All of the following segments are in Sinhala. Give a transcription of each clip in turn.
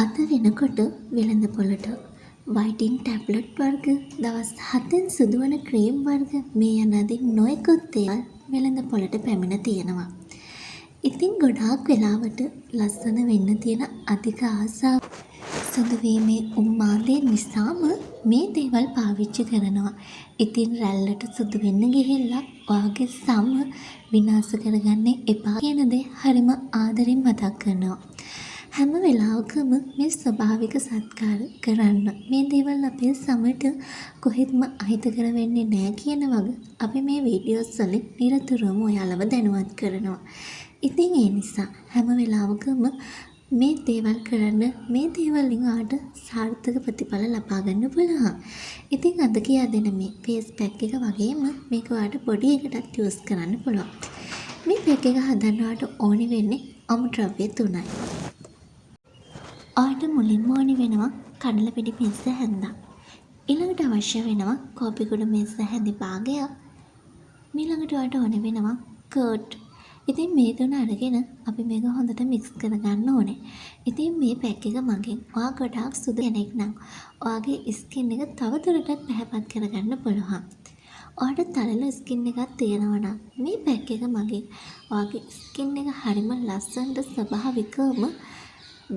අද වෙනකොට වෙළඳපොළට වයිටින් ටැබ්ලට් වර්ග, දවස් 7න් සුදුවන ක්‍රීම් වර්ග මේ යන අදින් නොයෙකුත් දේවල් වෙළඳපොළට පැමිණ තියෙනවා. ඉතින් ගොඩාක් වෙලාවට ලස්සන වෙන්න තියෙන අධික ආසාව සුදු වීමේ උන්මාදය නිසාම මේ දේවල් පාවිච්චි කරනවා. ඉතින් රැල්ලට සුදු වෙන්න ගිහිල්ලා ඔයාගේ සම විනාශ කරගන්න එපා කියන දේ හරිම ආදරෙන් මතක් කරනවා. හැම වෙලාවකම මේ ස්වභාවික සත්කාර කරන්න. මේ දේවල් අපේ සමට කොහෙත්ම අහිතකර වෙන්නේ නැහැ කියන වගේ අපි මේ වීඩියෝස් වලින් නිරතුරුවම ඔයාලව දැනුවත් කරනවා. ඉතින් ඒ නිසා හැම වෙලාවකම මේ දේවල් කරන්න, මේ දේවල් වලින් ආට සාර්ථක ප්‍රතිඵල ලබා ගන්න පුළුවන්. ඉතින් අද කියා දෙන මේ ෆේස් පැක් එක වගේම මේක ඔයාලට බොඩි එකටත් යූස් කරන්න පුළුවන්. මේ පැක් එක හදන්නවට ඕනි වෙන්නේ අමුද්‍රව්‍ය 3යි. ඔයාලට මුලින්ම ඕනි වෙනවා කඩල පිටි මෙස්ස හැන්දක්. ඊළඟට අවශ්‍ය වෙනවා කෝපි කුඩු මෙස්ස හැඳි භාගයක්. ඊළඟට ඔයාලට ඕනි වෙනවා කර්ඩ්. ඉතින් මේ තුන අරගෙන අපි මේක හොඳට මික්ස් කරගන්න ඕනේ. ඉතින් මේ පැක් එක මගෙන් ඔයා ගොඩාක් සුදු කෙනෙක් නම් ඔයාගේ ස්කින් එක තවදුරටත් පැහැපත් කරගන්න පුළුවන්. ඔයාලට තලල ස්කින් එකක් තියෙනවා නම් මේ පැක් එක මගෙන් ඔයාගේ ස්කින් එක හරිම ලස්සනට ස්වභාවිකවම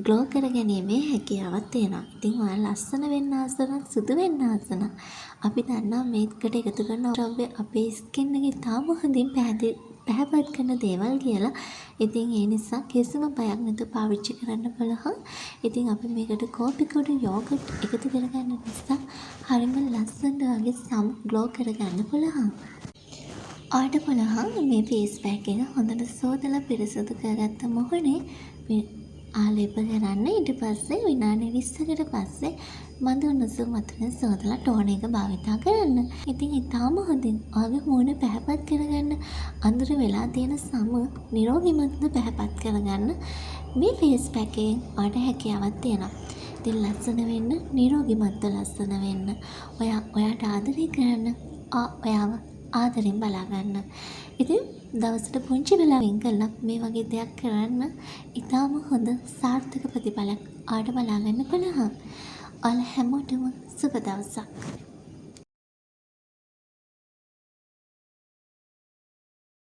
ග්ලෝ කරගැනීමේ හැකියාවක් තියෙනවා. ඉතින් ඔයාලා ලස්සන වෙන්න ආස නම් සුදු වෙන්න ආස නම් අපි දන්නවා මේකට එකතු කරන ද්‍රව්‍ය අපේ ස්කින් එක ඉතාම හොඳින් පැහැපත් කරන දේවල් කියලා. ඉතින් ඒ නිසා කිසිම බයක් නැතුව පාවිච්චි කරන්න බලහන්. ඉතින් අපි මේකට කෝපි කුඩු යෝගට් එකතු කරගන්න නිසා හරිම ලස්සනට වගේ සම් ග්ලෝ කරගන්න බලහන්. ඔයාලට බලහන් මේ ෆේස් පැක් එක හොඳට සෝදලා පිරිසිදු කරගත්ත මොහොනේ ආලේප කරන්න. ඊට පස්සේ විනාඩි 20කට පස්සේ මඳ උණුසුම් වතුරෙන් සෝදලා ටෝන එක භාවිතා කරන්න. ඉතින් ඊටාම හොඳින් ඔයාගේ මූණ පැහැපත් කරගන්න, අඳුර වෙලා තියෙන සම නිරෝගීමත්ව පැහැපත් කරගන්න මේ ෆේස් පැක් එකෙන් ඔයාලට හැකියාවක් තියෙනවා. ඉතින් ලස්සන වෙන්න, නිරෝගීමත්ව ලස්සන වෙන්න, ඔයාට ආදරය කරන්න, ඔයාව ආදරෙන් බලා ගන්න. ඉතින් දවසට පුංචි වෙලාවකින් කළා මේ වගේ දෙයක් කරන්න ඉතාම හොඳ සාර්ථක ප්‍රතිඵලයක් ආට බලා ගන්න පුළුවන්. ඔයාලා හැමෝටම සුබ දවසක්.